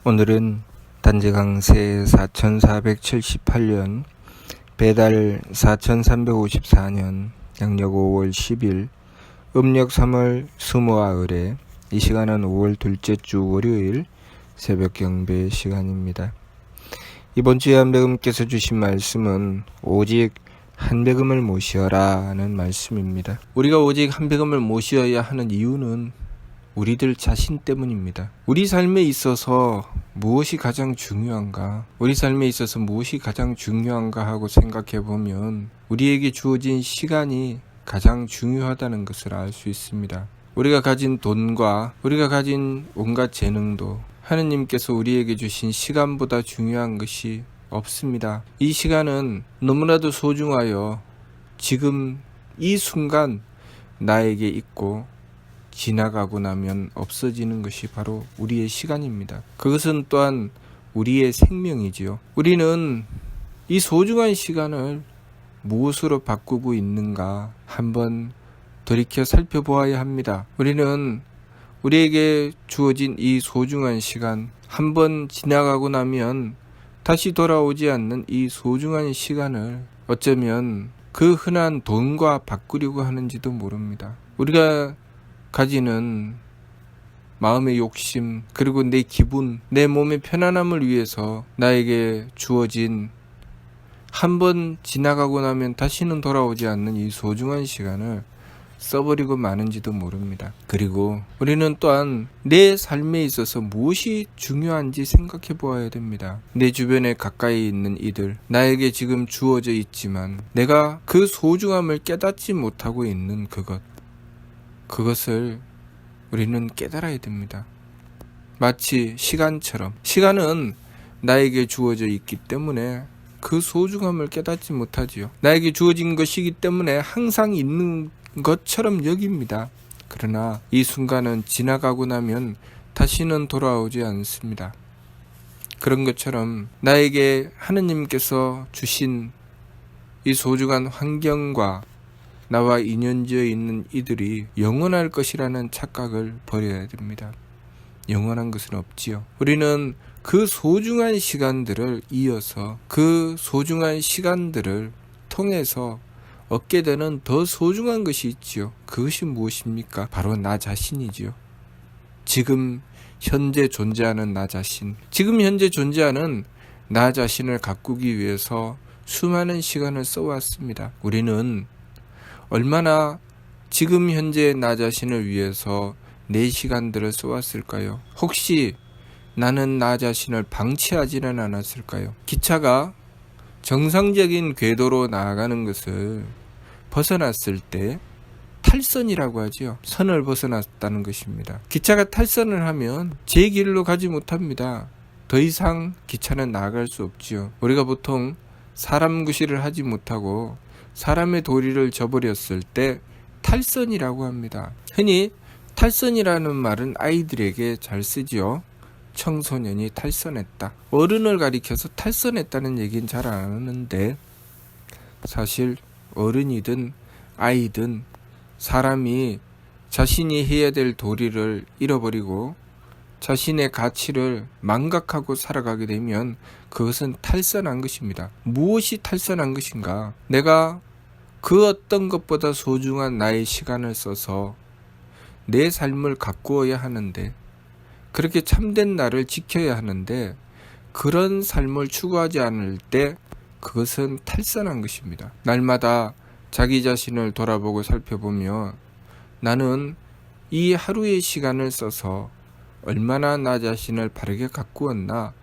오늘은 단지 강세 4478년 배달 4354년 양력 5월 10일 음력 3월 스무아흘에 이 시간은 5월 둘째 주 월요일 새벽 경배 시간입니다. 이번 주에 한백음께서 주신 말씀은 오직 한백음을 모시어라 하는 말씀입니다. 우리가 오직 한백음을 모시어야 하는 이유는 우리들 자신 때문입니다. 우리 삶에 있어서 무엇이 가장 중요한가? 우리 삶에 있어서 무엇이 가장 중요한가 하고 생각해 보면 우리에게 주어진 시간이 가장 중요하다는 것을 알 수 있습니다. 우리가 가진 돈과 우리가 가진 온갖 재능도 하느님께서 우리에게 주신 시간보다 중요한 것이 없습니다. 이 시간은 너무나도 소중하여 지금 이 순간 나에게 있고 지나가고 나면 없어지는 것이 바로 우리의 시간입니다. 그것은 또한 우리의 생명이지요. 우리는 이 소중한 시간을 무엇으로 바꾸고 있는가 한번 돌이켜 살펴보아야 합니다. 우리는 우리에게 주어진 이 소중한 시간 한번 지나가고 나면 다시 돌아오지 않는 이 소중한 시간을 어쩌면 그 흔한 돈과 바꾸려고 하는지도 모릅니다. 우리가 가지는 마음의 욕심 그리고 내 기분, 내 몸의 편안함을 위해서 나에게 주어진 한번 지나가고 나면 다시는 돌아오지 않는 이 소중한 시간을 써버리고 마는지도 모릅니다. 그리고 우리는 또한 내 삶에 있어서 무엇이 중요한지 생각해 보아야 됩니다. 내 주변에 가까이 있는 이들, 나에게 지금 주어져 있지만 내가 그 소중함을 깨닫지 못하고 있는 그것을 우리는 깨달아야 됩니다. 마치 시간처럼 시간은 나에게 주어져 있기 때문에 그 소중함을 깨닫지 못하지요. 나에게 주어진 것이기 때문에 항상 있는 것처럼 여깁니다. 그러나 이 순간은 지나가고 나면 다시는 돌아오지 않습니다. 그런 것처럼 나에게 하느님께서 주신 이 소중한 환경과 나와 인연지어 있는 이들이 영원할 것이라는 착각을 버려야 됩니다. 영원한 것은 없지요. 우리는 그 소중한 시간들을 이어서 그 소중한 시간들을 통해서 얻게 되는 더 소중한 것이 있지요. 그것이 무엇입니까? 바로 나 자신이지요. 지금 현재 존재하는 나 자신. 지금 현재 존재하는 나 자신을 가꾸기 위해서 수많은 시간을 써왔습니다. 우리는 얼마나 지금 현재 나 자신을 위해서 내 시간들을 써왔을까요? 혹시 나는 나 자신을 방치하지는 않았을까요? 기차가 정상적인 궤도로 나아가는 것을 벗어났을 때 탈선이라고 하지요. 선을 벗어났다는 것입니다. 기차가 탈선을 하면 제 길로 가지 못합니다. 더 이상 기차는 나아갈 수 없지요. 우리가 보통 사람 구실을 하지 못하고 사람의 도리를 저버렸을 때 탈선이라고 합니다. 흔히 탈선이라는 말은 아이들에게 잘 쓰지요. 청소년이 탈선했다. 어른을 가리켜서 탈선했다는 얘기는 잘 안 하는데 사실 어른이든 아이든 사람이 자신이 해야 될 도리를 잃어버리고 자신의 가치를 망각하고 살아가게 되면 그것은 탈선한 것입니다. 무엇이 탈선한 것인가? 내가 그 어떤 것보다 소중한 나의 시간을 써서 내 삶을 가꾸어야 하는데 그렇게 참된 나를 지켜야 하는데 그런 삶을 추구하지 않을 때 그것은 탈선한 것입니다. 날마다 자기 자신을 돌아보고 살펴보며 나는 이 하루의 시간을 써서 얼마나 나 자신을 바르게 가꾸었나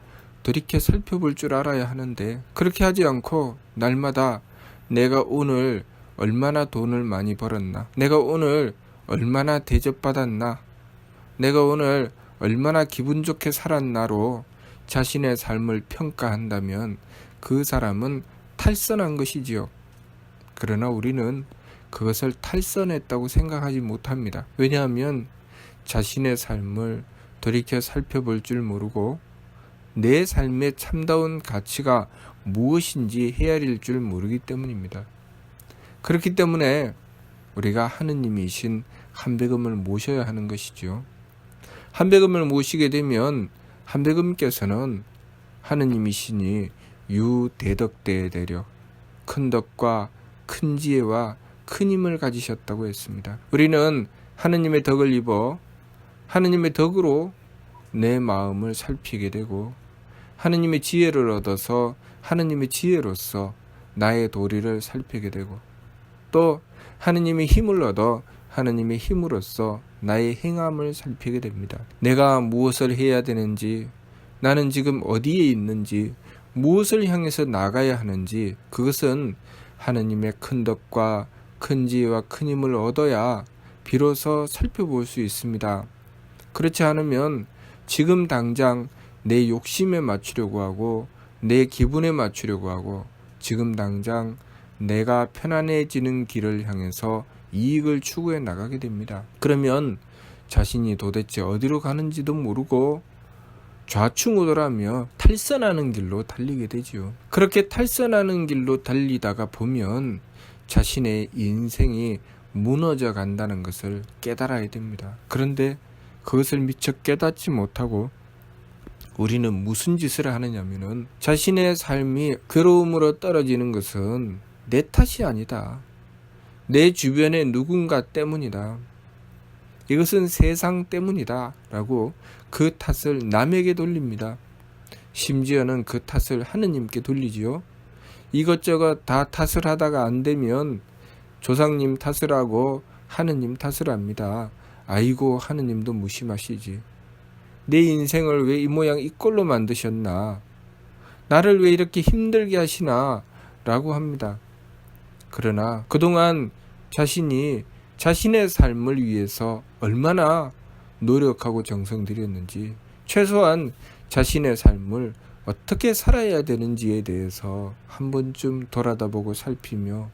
돌이켜 살펴볼 줄 알아야 하는데 그렇게 하지 않고 날마다 내가 오늘 얼마나 돈을 많이 벌었나, 내가 오늘 얼마나 대접받았나, 내가 오늘 얼마나 기분 좋게 살았나로 자신의 삶을 평가한다면 그 사람은 탈선한 것이지요. 그러나 우리는 그것을 탈선했다고 생각하지 못합니다. 왜냐하면 자신의 삶을 돌이켜 살펴볼 줄 모르고 내 삶의 참다운 가치가 무엇인지 헤아릴 줄 모르기 때문입니다. 그렇기 때문에 우리가 하느님이신 한백음을 모셔야 하는 것이죠. 한백음을 모시게 되면 한백음께서는 하느님이시니 유대덕대에 대려 큰 덕과 큰 지혜와 큰 힘을 가지셨다고 했습니다. 우리는 하느님의 덕을 입어 하느님의 덕으로 내 마음을 살피게 되고 하느님의 지혜를 얻어서 하느님의 지혜로서 나의 도리를 살피게 되고 또 하느님의 힘을 얻어 하느님의 힘으로써 나의 행함을 살피게 됩니다. 내가 무엇을 해야 되는지, 나는 지금 어디에 있는지, 무엇을 향해서 나가야 하는지, 그것은 하느님의 큰 덕과 큰 지혜와 큰 힘을 얻어야 비로소 살펴볼 수 있습니다. 그렇지 않으면 지금 당장 내 욕심에 맞추려고 하고 내 기분에 맞추려고 하고 지금 당장 내가 편안해지는 길을 향해서 이익을 추구해 나가게 됩니다. 그러면 자신이 도대체 어디로 가는지도 모르고 좌충우돌하며 탈선하는 길로 달리게 되지요. 그렇게 탈선하는 길로 달리다가 보면 자신의 인생이 무너져 간다는 것을 깨달아야 됩니다. 그런데 그것을 미처 깨닫지 못하고 우리는 무슨 짓을 하느냐면은 자신의 삶이 괴로움으로 떨어지는 것은 내 탓이 아니다. 내 주변의 누군가 때문이다. 이것은 세상 때문이다 라고 그 탓을 남에게 돌립니다. 심지어는 그 탓을 하느님께 돌리지요. 이것저것 다 탓을 하다가 안 되면 조상님 탓을 하고 하느님 탓을 합니다. 아이고 하느님도 무심하시지. 내 인생을 왜 이 모양 이 꼴로 만드셨나. 나를 왜 이렇게 힘들게 하시나 라고 합니다. 그러나 그동안 자신이 자신의 삶을 위해서 얼마나 노력하고 정성 들였는지, 최소한 자신의 삶을 어떻게 살아야 되는지에 대해서 한 번쯤 돌아다보고 살피며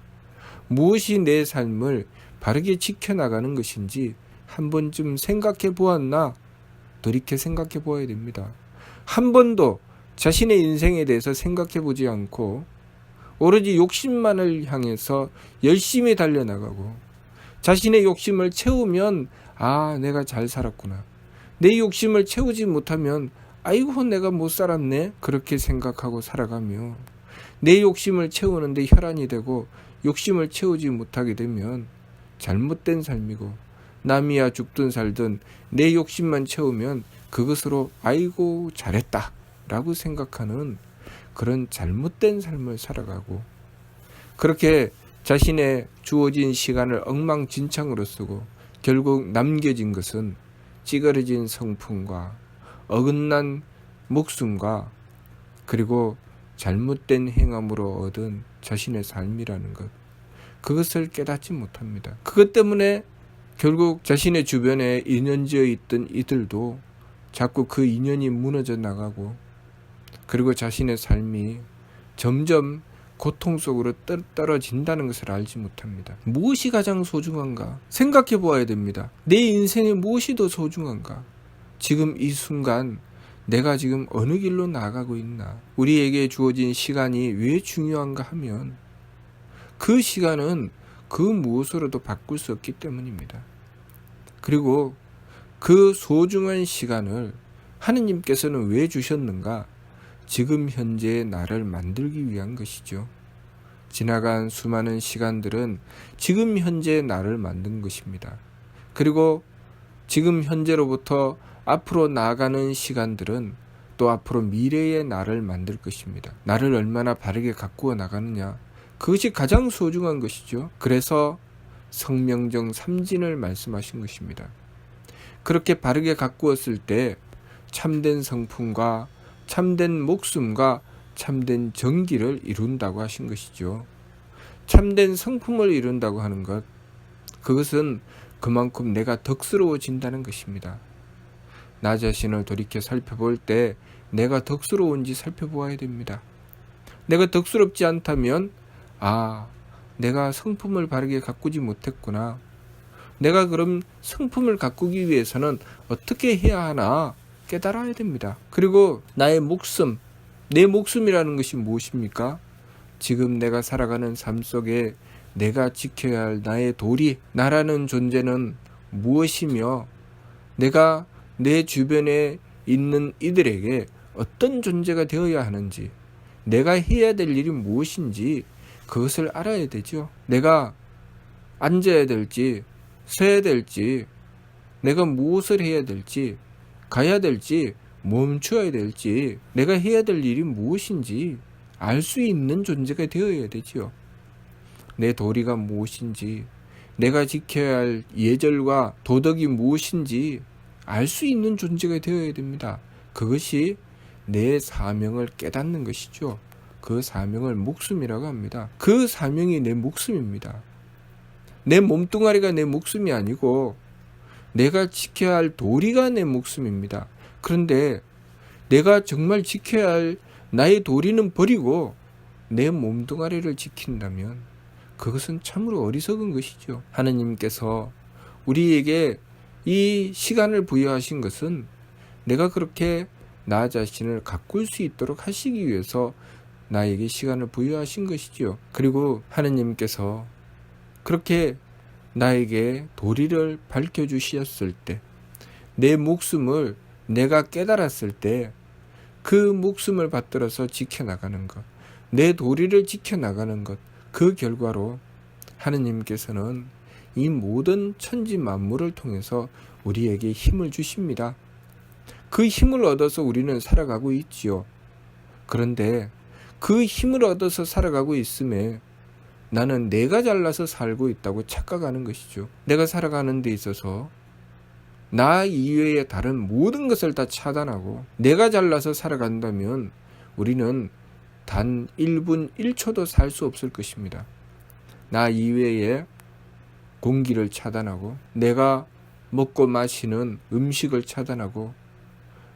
무엇이 내 삶을 바르게 지켜나가는 것인지 한 번쯤 생각해 보았나 돌이켜 생각해 보아야 됩니다. 한 번도 자신의 인생에 대해서 생각해 보지 않고 오로지 욕심만을 향해서 열심히 달려나가고 자신의 욕심을 채우면 내가 잘 살았구나. 내 욕심을 채우지 못하면 아이고 내가 못 살았네. 그렇게 생각하고 살아가며 내 욕심을 채우는데 혈안이 되고 욕심을 채우지 못하게 되면 잘못된 삶이고 남이야 죽든 살든 내 욕심만 채우면 그것으로 아이고 잘했다 라고 생각하는 그런 잘못된 삶을 살아가고 그렇게 자신의 주어진 시간을 엉망진창으로 쓰고 결국 남겨진 것은 찌그러진 성품과 어긋난 목숨과 그리고 잘못된 행함으로 얻은 자신의 삶이라는 것, 그것을 깨닫지 못합니다. 그것 때문에 결국 자신의 주변에 인연지어 있던 이들도 자꾸 그 인연이 무너져 나가고 그리고 자신의 삶이 점점 고통 속으로 떨어진다는 것을 알지 못합니다. 무엇이 가장 소중한가? 생각해 보아야 됩니다. 내 인생에 무엇이 더 소중한가? 지금 이 순간 내가 지금 어느 길로 나아가고 있나? 우리에게 주어진 시간이 왜 중요한가 하면 그 시간은 그 무엇으로도 바꿀 수 없기 때문입니다. 그리고 그 소중한 시간을 하느님께서는 왜 주셨는가? 지금 현재의 나를 만들기 위한 것이죠. 지나간 수많은 시간들은 지금 현재의 나를 만든 것입니다. 그리고 지금 현재로부터 앞으로 나아가는 시간들은 또 앞으로 미래의 나를 만들 것입니다. 나를 얼마나 바르게 가꾸어 나가느냐, 그것이 가장 소중한 것이죠. 그래서 성명정 삼진을 말씀하신 것입니다. 그렇게 바르게 가꾸었을 때 참된 성품과 참된 목숨과 참된 정기를 이룬다고 하신 것이죠. 참된 성품을 이룬다고 하는 것, 그것은 그만큼 내가 덕스러워진다는 것입니다. 나 자신을 돌이켜 살펴볼 때 내가 덕스러운지 살펴보아야 됩니다. 내가 덕스럽지 않다면 내가 성품을 바르게 가꾸지 못했구나. 내가 그럼 성품을 가꾸기 위해서는 어떻게 해야 하나 깨달아야 됩니다. 그리고 나의 목숨, 내 목숨이라는 것이 무엇입니까? 지금 내가 살아가는 삶 속에 내가 지켜야 할 나의 도리, 나라는 존재는 무엇이며 내가 내 주변에 있는 이들에게 어떤 존재가 되어야 하는지, 내가 해야 될 일이 무엇인지 그것을 알아야 되죠. 내가 앉아야 될지, 서야 될지, 내가 무엇을 해야 될지, 가야 될지, 멈춰야 될지, 내가 해야 될 일이 무엇인지 알 수 있는 존재가 되어야 되지요. 내 도리가 무엇인지, 내가 지켜야 할 예절과 도덕이 무엇인지 알 수 있는 존재가 되어야 됩니다. 그것이 내 사명을 깨닫는 것이죠. 그 사명을 목숨이라고 합니다. 그 사명이 내 목숨입니다. 내 몸뚱아리가 내 목숨이 아니고 내가 지켜야 할 도리가 내 목숨입니다. 그런데 내가 정말 지켜야 할 나의 도리는 버리고 내 몸뚱아리를 지킨다면 그것은 참으로 어리석은 것이죠. 하느님께서 우리에게 이 시간을 부여하신 것은 내가 그렇게 나 자신을 가꿀 수 있도록 하시기 위해서 나에게 시간을 부여하신 것이지요. 그리고 하느님께서 그렇게 나에게 도리를 밝혀주셨을 때, 내 목숨을 내가 깨달았을 때 그 목숨을 받들어서 지켜나가는 것, 내 도리를 지켜나가는 것, 그 결과로 하느님께서는 이 모든 천지 만물을 통해서 우리에게 힘을 주십니다. 그 힘을 얻어서 우리는 살아가고 있지요. 그런데 그 힘을 얻어서 살아가고 있음에 나는 내가 잘나서 살고 있다고 착각하는 것이죠. 내가 살아가는 데 있어서 나 이외의 다른 모든 것을 다 차단하고 내가 잘나서 살아간다면 우리는 단 1분 1초도 살 수 없을 것입니다. 나 이외의 공기를 차단하고 내가 먹고 마시는 음식을 차단하고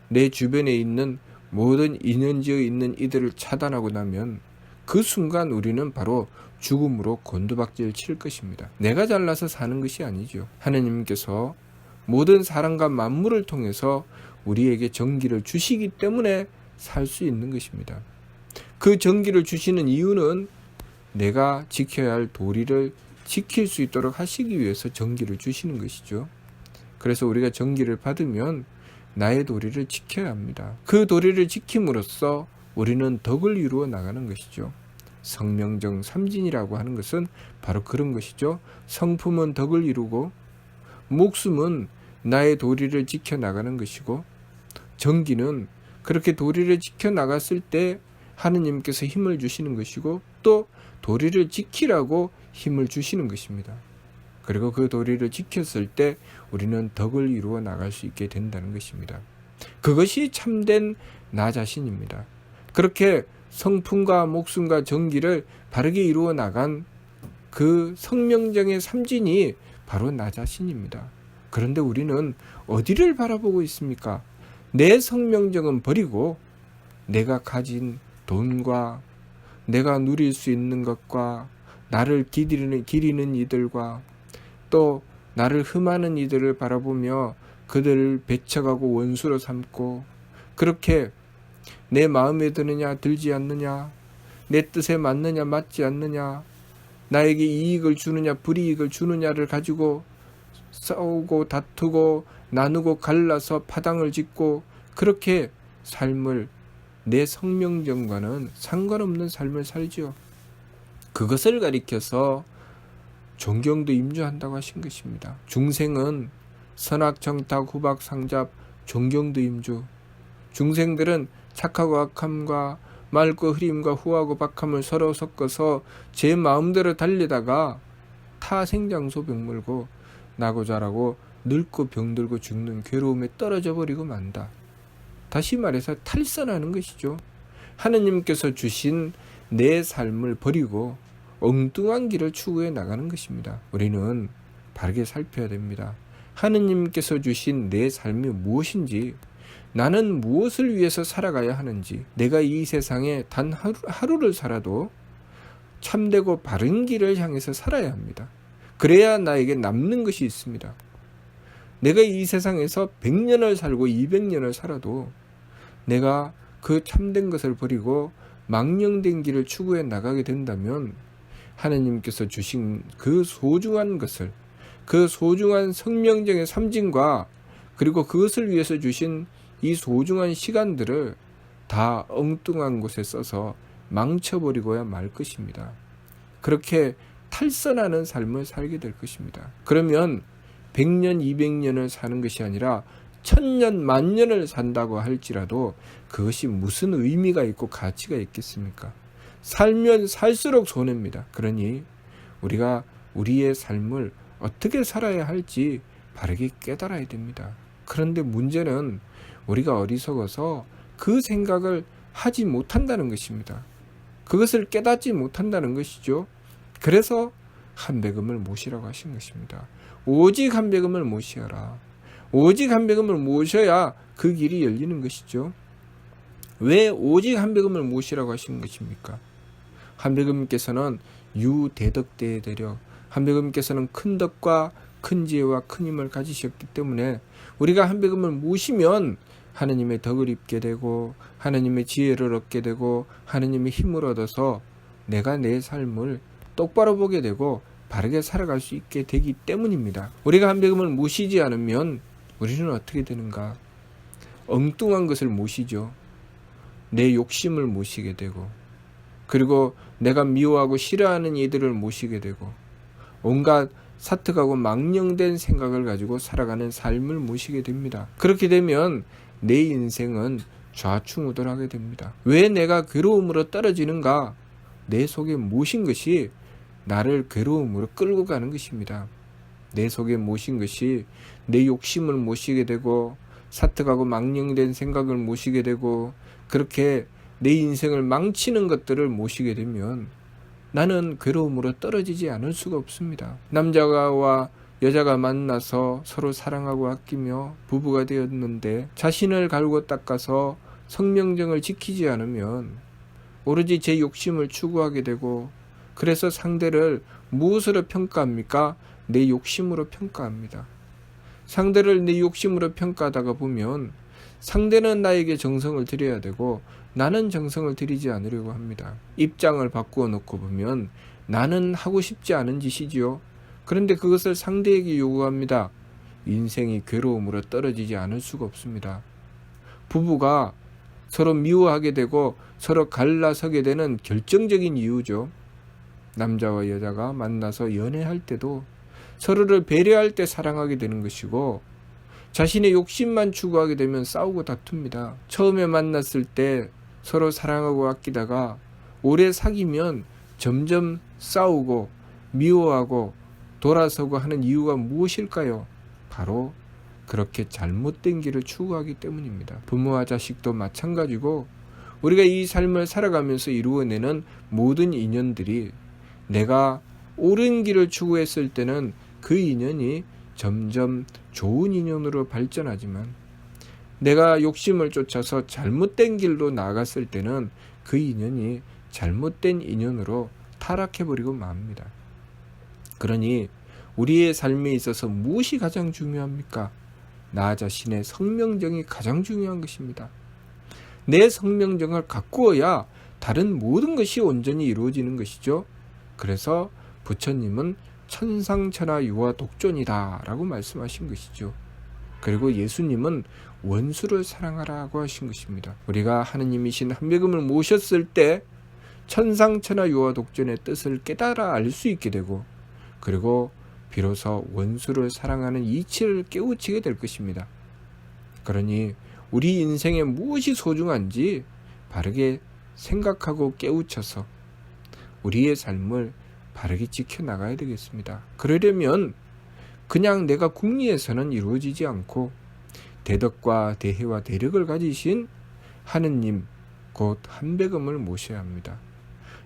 내 주변에 있는 모든 인연지어 있는 이들을 차단하고 나면 그 순간 우리는 바로 죽음으로 곤두박질 칠 것입니다. 내가 잘나서 사는 것이 아니죠. 하느님께서 모든 사람과 만물을 통해서 우리에게 정기를 주시기 때문에 살 수 있는 것입니다. 그 정기를 주시는 이유는 내가 지켜야 할 도리를 지킬 수 있도록 하시기 위해서 정기를 주시는 것이죠. 그래서 우리가 정기를 받으면 나의 도리를 지켜야 합니다. 그 도리를 지킴으로써 우리는 덕을 이루어 나가는 것이죠. 성명정 삼진이라고 하는 것은 바로 그런 것이죠. 성품은 덕을 이루고 목숨은 나의 도리를 지켜나가는 것이고 정기는 그렇게 도리를 지켜나갔을 때 하느님께서 힘을 주시는 것이고 또 도리를 지키라고 힘을 주시는 것입니다. 그리고 그 도리를 지켰을 때 우리는 덕을 이루어 나갈 수 있게 된다는 것입니다. 그것이 참된 나 자신입니다. 그렇게 성품과 목숨과 정기를 바르게 이루어 나간 그 성명정의 삼진이 바로 나 자신입니다. 그런데 우리는 어디를 바라보고 있습니까? 내 성명정은 버리고 내가 가진 돈과 내가 누릴 수 있는 것과 나를 기리는 이들과 또 나를 흠하는 이들을 바라보며 그들을 배척하고 원수로 삼고 그렇게 내 마음에 드느냐 들지 않느냐 내 뜻에 맞느냐 맞지 않느냐 나에게 이익을 주느냐 불이익을 주느냐를 가지고 싸우고 다투고 나누고 갈라서 파당을 짓고 그렇게 삶을 내 성명정과는 상관없는 삶을 살지요. 그것을 가리켜서 존경도 임주한다고 하신 것입니다. 중생은 선악정탁 후박상잡 존경도 임주. 중생들은 착하고 악함과 맑고 흐림과 후하고 박함을 서로 섞어서 제 마음대로 달리다가 타 생장소 병물고 나고 자라고 늙고 병들고 죽는 괴로움에 떨어져 버리고 만다. 다시 말해서 탈선하는 것이죠. 하느님께서 주신 내 삶을 버리고 엉뚱한 길을 추구해 나가는 것입니다. 우리는 바르게 살펴야 됩니다. 하느님께서 주신 내 삶이 무엇인지, 나는 무엇을 위해서 살아가야 하는지, 내가 이 세상에 단 하루를 살아도 참되고 바른 길을 향해서 살아야 합니다. 그래야 나에게 남는 것이 있습니다. 내가 이 세상에서 100년을 살고 200년을 살아도 내가 그 참된 것을 버리고 망령된 길을 추구해 나가게 된다면 하느님께서 주신 그 소중한 것을, 그 소중한 성명정의 삼진과 그리고 그것을 위해서 주신 이 소중한 시간들을 다 엉뚱한 곳에 써서 망쳐버리고야 말 것입니다. 그렇게 탈선하는 삶을 살게 될 것입니다. 그러면 100년, 200년을 사는 것이 아니라 1000년, 만년을 산다고 할지라도 그것이 무슨 의미가 있고 가치가 있겠습니까? 살면 살수록 손해입니다. 그러니 우리가 우리의 삶을 어떻게 살아야 할지 바르게 깨달아야 됩니다. 그런데 문제는 우리가 어리석어서 그 생각을 하지 못한다는 것입니다. 그것을 깨닫지 못한다는 것이죠. 그래서 한배금을 모시라고 하신 것입니다. 오직 한배금을 모시어라. 오직 한배금을 모셔야 그 길이 열리는 것이죠. 왜 오직 한배금을 모시라고 하신 것입니까? 한배금께서는 유대덕대의 대력, 한배금께서는 큰 덕과 큰 지혜와 큰 힘을 가지셨기 때문에 우리가 한배금을 모시면 하느님의 덕을 입게 되고 하느님의 지혜를 얻게 되고 하느님의 힘을 얻어서 내가 내 삶을 똑바로 보게 되고 바르게 살아갈 수 있게 되기 때문입니다. 우리가 한배금을 모시지 않으면 우리는 어떻게 되는가? 엉뚱한 것을 모시죠. 내 욕심을 모시게 되고 그리고 내가 미워하고 싫어하는 이들을 모시게 되고 온갖 사특하고 망령된 생각을 가지고 살아가는 삶을 모시게 됩니다. 그렇게 되면 내 인생은 좌충우돌하게 됩니다. 왜 내가 괴로움으로 떨어지는가? 내 속에 모신 것이 나를 괴로움으로 끌고 가는 것입니다. 내 속에 모신 것이 내 욕심을 모시게 되고 사특하고 망령된 생각을 모시게 되고 그렇게 내 인생을 망치는 것들을 모시게 되면 나는 괴로움으로 떨어지지 않을 수가 없습니다. 남자와 여자가 만나서 서로 사랑하고 아끼며 부부가 되었는데 자신을 갈고 닦아서 성명정을 지키지 않으면 오로지 제 욕심을 추구하게 되고 그래서 상대를 무엇으로 평가합니까? 내 욕심으로 평가합니다. 상대를 내 욕심으로 평가하다가 보면 상대는 나에게 정성을 들여야 되고 나는 정성을 들이지 않으려고 합니다. 입장을 바꾸어 놓고 보면 나는 하고 싶지 않은 짓이지요. 그런데 그것을 상대에게 요구합니다. 인생이 괴로움으로 떨어지지 않을 수가 없습니다. 부부가 서로 미워하게 되고 서로 갈라서게 되는 결정적인 이유죠. 남자와 여자가 만나서 연애할 때도 서로를 배려할 때 사랑하게 되는 것이고 자신의 욕심만 추구하게 되면 싸우고 다툽니다. 처음에 만났을 때 서로 사랑하고 아끼다가 오래 사귀면 점점 싸우고 미워하고 돌아서고 하는 이유가 무엇일까요? 바로 그렇게 잘못된 길을 추구하기 때문입니다. 부모와 자식도 마찬가지고 우리가 이 삶을 살아가면서 이루어내는 모든 인연들이 내가 옳은 길을 추구했을 때는 그 인연이 점점 좋은 인연으로 발전하지만 내가 욕심을 쫓아서 잘못된 길로 나아갔을 때는 그 인연이 잘못된 인연으로 타락해버리고 맙니다. 그러니 우리의 삶에 있어서 무엇이 가장 중요합니까? 나 자신의 성명정이 가장 중요한 것입니다. 내 성명정을 가꾸어야 다른 모든 것이 온전히 이루어지는 것이죠. 그래서 부처님은 천상천하 유아 독존이다 라고 말씀하신 것이죠. 그리고 예수님은 원수를 사랑하라고 하신 것입니다. 우리가 하느님이신 한배금을 모셨을 때 천상천하 유아 독존의 뜻을 깨달아 알 수 있게 되고 그리고 비로소 원수를 사랑하는 이치를 깨우치게 될 것입니다. 그러니 우리 인생에 무엇이 소중한지 바르게 생각하고 깨우쳐서 우리의 삶을 바르게 지켜나가야 되겠습니다. 그러려면 그냥 내가 궁리에서는 이루어지지 않고 대덕과 대혜와 대력을 가지신 하느님 곧 한배금을 모셔야 합니다.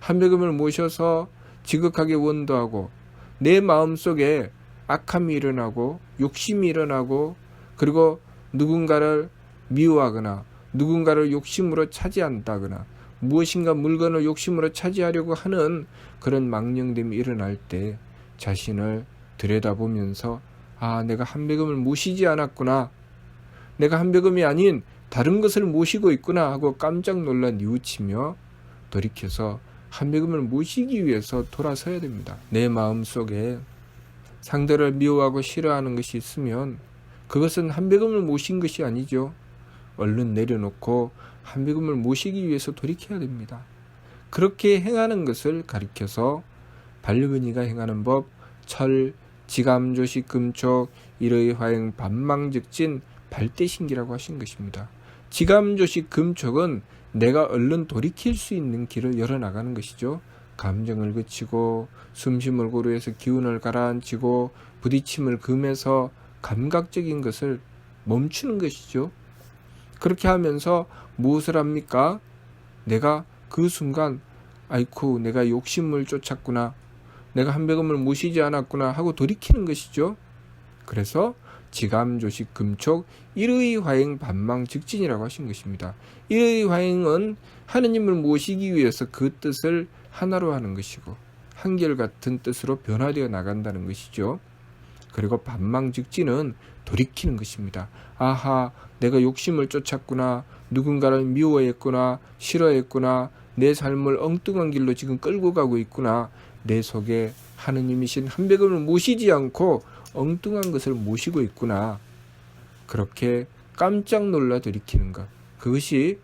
한배금을 모셔서 지극하게 원도하고 내 마음속에 악함이 일어나고 욕심이 일어나고 그리고 누군가를 미워하거나 누군가를 욕심으로 차지한다거나 무엇인가 물건을 욕심으로 차지하려고 하는 그런 망령됨이 일어날 때 자신을 들여다보면서 내가 한배금을 모시지 않았구나. 내가 한배금이 아닌 다른 것을 모시고 있구나 하고 깜짝 놀라 뉘우치며 돌이켜서 한배금을 모시기 위해서 돌아서야 됩니다. 내 마음속에 상대를 미워하고 싫어하는 것이 있으면 그것은 한배금을 모신 것이 아니죠. 얼른 내려놓고 한비금을 모시기 위해서 돌이켜야 됩니다. 그렇게 행하는 것을 가리켜서 반려견이가 행하는 법, 철, 지감, 조식, 금촉, 일의 화행, 반망즉진, 발대신기라고 하신 것입니다. 지감, 조식, 금촉은 내가 얼른 돌이킬 수 있는 길을 열어나가는 것이죠. 감정을 그치고 숨쉼을 고루해서 기운을 가라앉히고 부딪힘을 금해서 감각적인 것을 멈추는 것이죠. 그렇게 하면서 무엇을 합니까? 내가 그 순간 아이쿠 내가 욕심을 쫓았구나, 내가 한백음을 모시지 않았구나 하고 돌이키는 것이죠. 그래서 지감, 조식, 금촉, 일의 화행, 반망즉진이라고 하신 것입니다. 일의 화행은 하느님을 모시기 위해서 그 뜻을 하나로 하는 것이고 한결같은 뜻으로 변화되어 나간다는 것이죠. 그리고 반망즉진은 돌이키는 것입니다. 아하, 내가 욕심을 쫓았구나, 누군가를 미워했구나, 싫어했구나, 내 삶을 엉뚱한 길로 지금 끌고 가고 있구나, 내 속에 하느님이신 한백음을 모시지 않고 엉뚱한 것을 모시고 있구나, 그렇게 깜짝 놀라 돌이키는 것, 그것이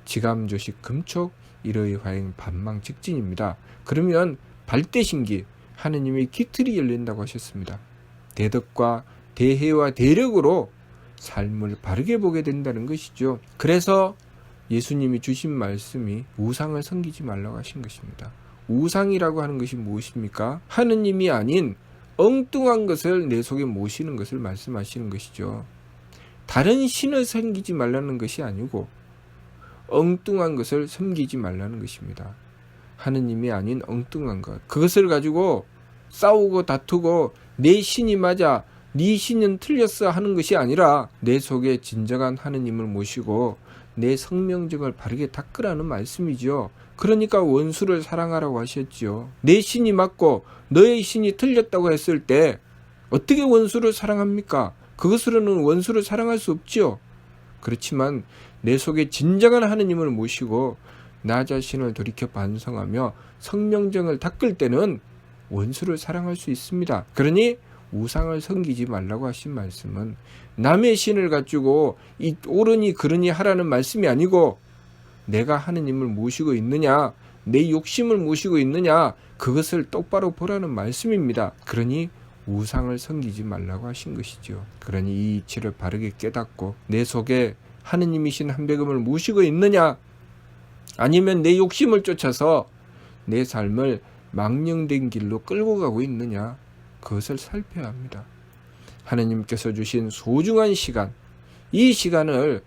지감, 조식, 금촉, 일의 화행, 반망즉진입니다. 그러면 발대신기, 하느님의 기틀이 열린다고 하셨습니다. 대덕과 대해와 대력으로 삶을 바르게 보게 된다는 것이죠. 그래서 예수님이 주신 말씀이 우상을 섬기지 말라고 하신 것입니다. 우상이라고 하는 것이 무엇입니까? 하느님이 아닌 엉뚱한 것을 내 속에 모시는 것을 말씀하시는 것이죠. 다른 신을 섬기지 말라는 것이 아니고 엉뚱한 것을 섬기지 말라는 것입니다. 하느님이 아닌 엉뚱한 것, 그것을 가지고 싸우고 다투고 내 신이 맞아, 네 신은 틀렸어 하는 것이 아니라 내 속에 진정한 하느님을 모시고 내 성명적을 바르게 닦으라는 말씀이죠. 그러니까 원수를 사랑하라고 하셨지요. 내 신이 맞고 너의 신이 틀렸다고 했을 때 어떻게 원수를 사랑합니까? 그것으로는 원수를 사랑할 수 없지요. 그렇지만 내 속에 진정한 하느님을 모시고 나 자신을 돌이켜 반성하며 성명정을 닦을 때는 원수를 사랑할 수 있습니다. 그러니 우상을 섬기지 말라고 하신 말씀은 남의 신을 가지고 이 옳으니 그러니 하라는 말씀이 아니고 내가 하느님을 모시고 있느냐, 내 욕심을 모시고 있느냐, 그것을 똑바로 보라는 말씀입니다. 그러니 우상을 섬기지 말라고 하신 것이죠. 그러니 이 이치를 바르게 깨닫고 내 속에 하느님이신 한백음을 모시고 있느냐, 아니면 내 욕심을 쫓아서 내 삶을 망령된 길로 끌고 가고 있느냐, 그것을 살펴야 합니다. 하느님께서 주신 소중한 시간, 이 시간을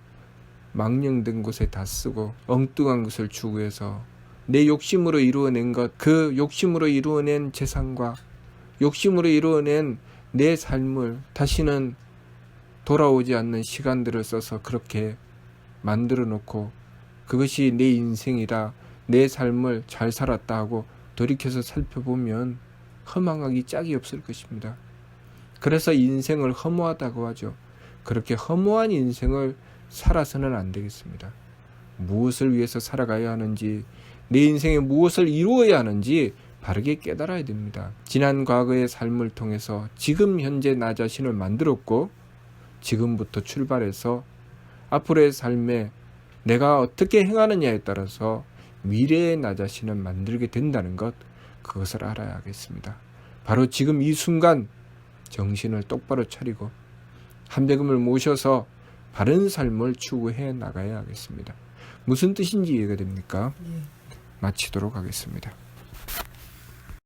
망령된 곳에 다 쓰고 엉뚱한 것을 추구해서 내 욕심으로 이루어낸 것, 그 욕심으로 이루어낸 재산과 욕심으로 이루어낸 내 삶을 다시는 돌아오지 않는 시간들을 써서 그렇게 만들어 놓고 그것이 내 인생이라, 내 삶을 잘 살았다 하고 돌이켜서 살펴보면 허망하기 짝이 없을 것입니다. 그래서 인생을 허무하다고 하죠. 그렇게 허무한 인생을 살아서는 안 되겠습니다. 무엇을 위해서 살아가야 하는지, 내 인생에 무엇을 이루어야 하는지 바르게 깨달아야 됩니다. 지난 과거의 삶을 통해서 지금 현재 나 자신을 만들었고 지금부터 출발해서 앞으로의 삶에 내가 어떻게 행하느냐에 따라서 미래의 나 자신을 만들게 된다는 것, 그것을 알아야 하겠습니다. 바로 지금 이 순간 정신을 똑바로 차리고 한백음을 모셔서 바른 삶을 추구해 나가야 하겠습니다. 무슨 뜻인지 이해가 됩니까? 마치도록 하겠습니다.